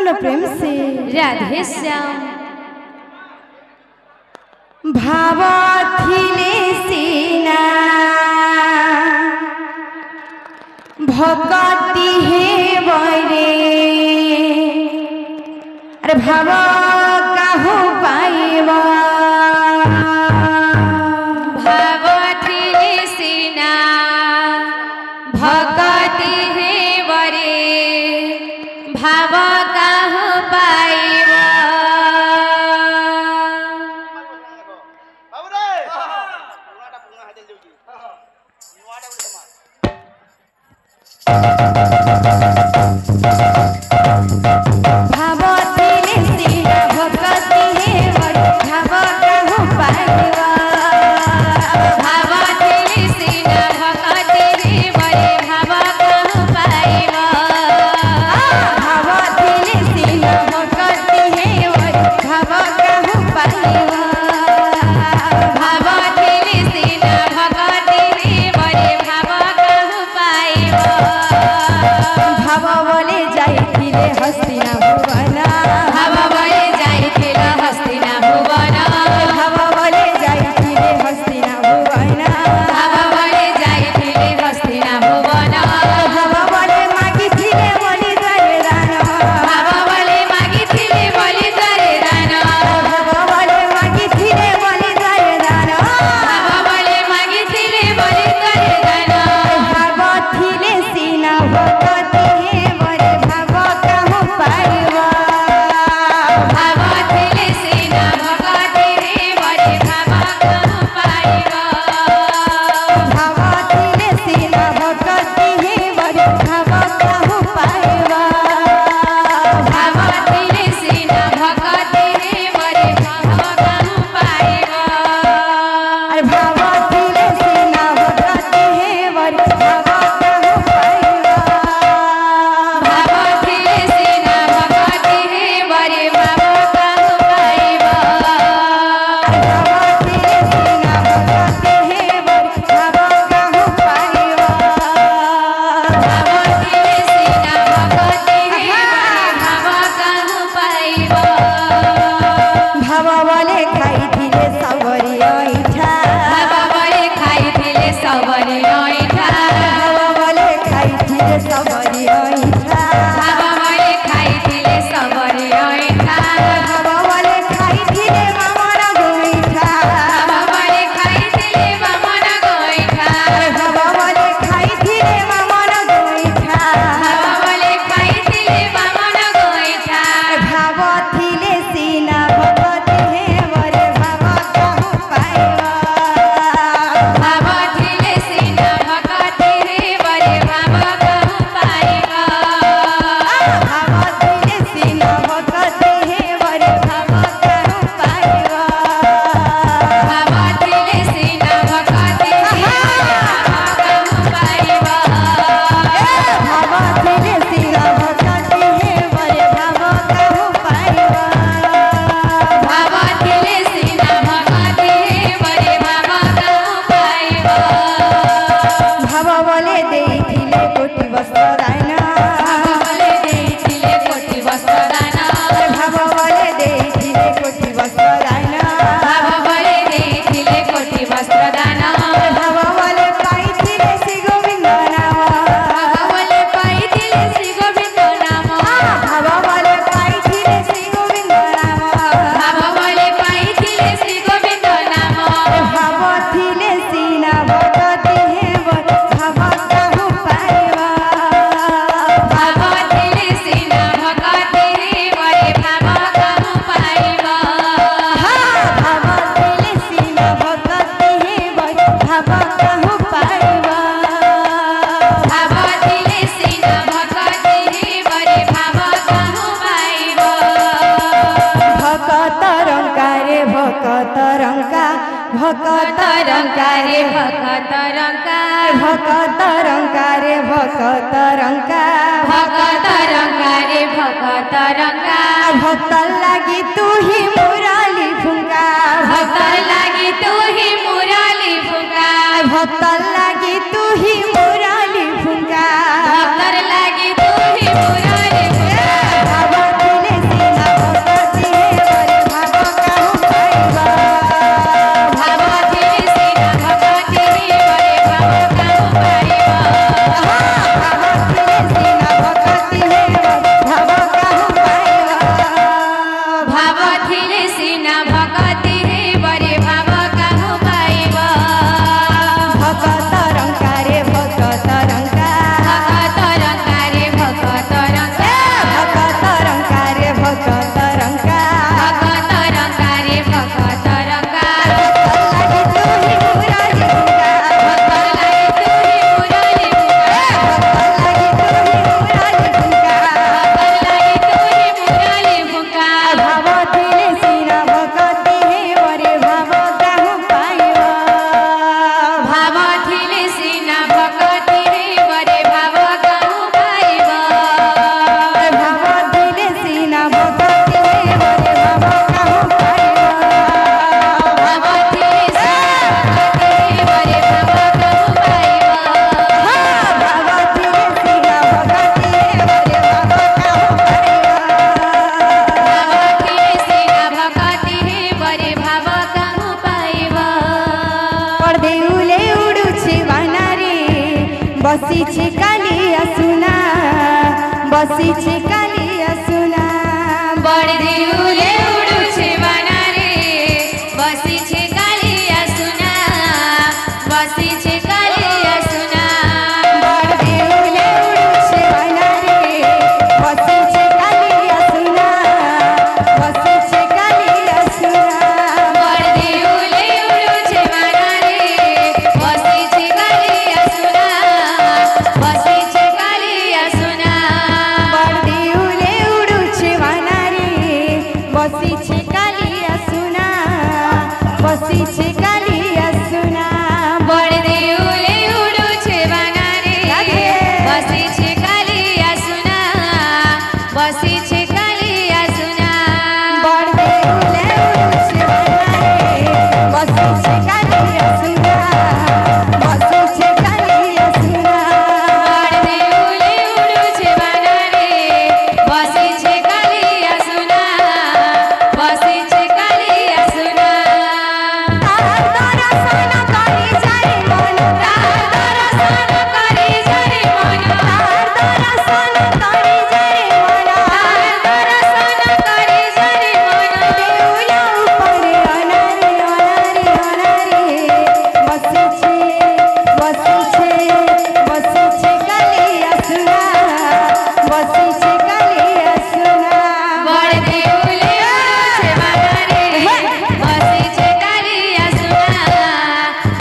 बोलो प्रेम से राधे श्याम भावथिले सीना भक्ति हे बरे अरे भाव काहू पाइबा भावथिले सीना भक्ति हे बरे भाव काहू पाइबा भावथिले सीना भक्ति हे बरे भाव काहू पाइबा भावथिले सीना भक्ति हे बरे भाव काहू पाइबा भावथिले सीना भक्ति हे बरे भाव काहू पाइबा भावथिले सीना भक्ति हे बरे भाव काहू पाइबा भाव बोले जाइथिले हस्तिना भुवन भाव बोले जाइथिले हस्तिना भुवन भाव बोले जाइथिले हस्तिना भुवन भाव बोले जाइथिले हस्तिना भुवन भाव बोले मागिथिले बलि द्वारे दान भाव बोले मागिथिले बलि द्वारे दान भाव बोले मागिथिले बलि द्वारे दान भाव बोले मागिथिले बलि द्वारे दान भावथिले सीना भक्ति हे बरे भाव काहू पाइबा भावथिले सीना भक्ति हे बरे भाव काहू पाइबा भावथिले सीना भक्ति हे बरे भाव काहू पाइबा भावथिले सीना भक्ति हे बरे भाव काहू पाइबा अरे भावथिले सीना भक्ति हे बरे भाव काहू पाइबा भावथिले सीना भक्ति हे बरे भाव काहू पाइबा भावथिले सीना भक्ति हे बरे भाव काहू पाइबा भावथिले सीना भक्ति हे बरे भाव काहू पाइबा भाव बोले खाइथिले सबरी ऐठा भाव बोले खाइथिले सबरी ऐठा भाव बोले खाइथिले सबरी ऐठा भाव बोले खाइथिले सबरी ऐठा भाव बोले खाइथिले मामर गोइठा भाव बोले खाइथिले बामन गोइठा भाव बोले खाइथिले मामर गोइठा भाव बोले खाइथिले बामन गोइठा भावथिले सीना भक्ति हे बरे भाव काहू पाइबा भावथिले सीना भक्ति हे बरे भाव काहू पाइबा भावथिले सीना भक्ति हे बरे भाव काहू पाइबा भावथिले सीना भक्ति हे बरे भाव काहू पाइबा भावथिले सीना भक्ति हे बरे भाव काहू पाइबा भावथिले सीना भक्ति हे बरे भाव काहू पाइबा भाव बोले देइथिले कोटि वस्त्र दान भाव बोले देइथिले कोटि वस्त्र दान भाव बोले देइथिले कोटि वस्त्र दान भाव बोले देइथिले कोटि वस्त्र दान भाव बोले पाइथिले श्री गोविंद नाम भाव बोले पाइथिले श्री गोविंद नाम भाव बोले पाइथिले श्री गोविंद नाम भाव बोले पाइथिले श्री गोविंद नाम भावथिले सीना भक्ति हे बरे भाव काहू पाइबा भावथिले सीना भक्ति हे बरे भाव काहू पाइबा भावथिले सीना भक्ति हे बरे भाव काहू पाइबा भावथिले सीना भक्ति हे बरे भाव काहू पाइबा भकत रंका रे भकत रंका भकत रंका रे भगत रंका भकत रंका रे भकत रंका भगत रंका रे भगत रंका भक्त लागी तू ही मुराली फुंका भक्त लागी तू ही मुरली फुका भक्त लागी तू ही मुराली फुंका भक्तर लागी तू ही मुरली फुका भावथिले बसी छे कालिया सुना बसी छे कालिया सुना बड़ देउले उडू छे वाना रे बसी छे कालिया सुना बसी छे कालिया सुना बड़ देउले उडू छे वाना रे बसी छे कालिया सुना बसी छे कालिया सुना बड़ देउले उडू छे वाना रे बसी छे कालिया सुना बसी छे कालिया सुना बड़ देउले उडू छे वाना रे बसी छे कालिया सुना बसी छे कालिया सुना बड़ देउले उडू छे वाना रे बसी छे कालिया सुना बसी छे कालिया सुना बड़ देउले उडू छे वाना रे बसी छे कालिया सुना बसी छे कालिया सुना बड़ देउले उडू छे वाना रे बसी छे कालिया सुना बसी छे कालिया सुना तार दर्शन करी जाए मन तार दर्शन करी जाए मन तार दर्शन करी जाए मन तार दर्शन करी जाए मन देउला ऊपर अनारे अनारे अनारे बसी छे कालिया सुना बसी छे कालिया सुना बड़ देउले उडू छे वाना रे बसी छे कालिया सुना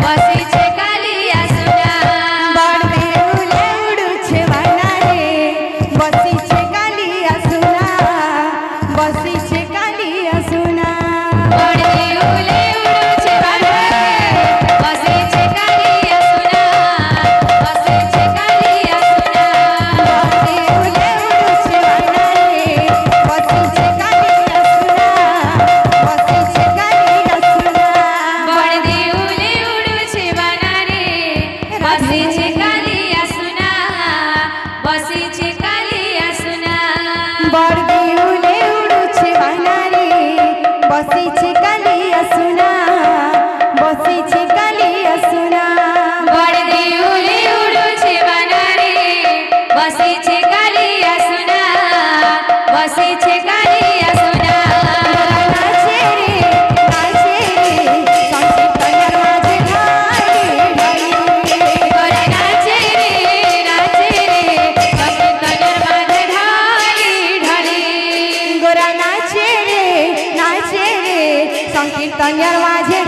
बसी छे कालिया सुना बड़ देउले उडू छे वाना रे बसी छे कालिया सुना बसी छे कालिया सुना बड़ देउले उडू छे वाना रे बसी छे कालिया सुना बसी छे कालिया सुना देउले उडू छे वाना रे बसी छे कालिया सुना बसी छे कालिया सुना बड़ देउले उडू छे वाना रे बसी छे कालिया सुना बसी छे कालिया सुना बड़ देउले उडू छे वाना रे बसी छे कालिया सुना बसी छे कालिया सुना बड़ देउले उडू छे वाना रे बसी छे कालिया सुना बसी छे कालिया सुना नाचे रे संकीर्तन माझे ढाली ढाली गोरे नाचे रे संकीर्तन माझे ढाली ढाली गोरा नाचे रे संकीर्तन माझे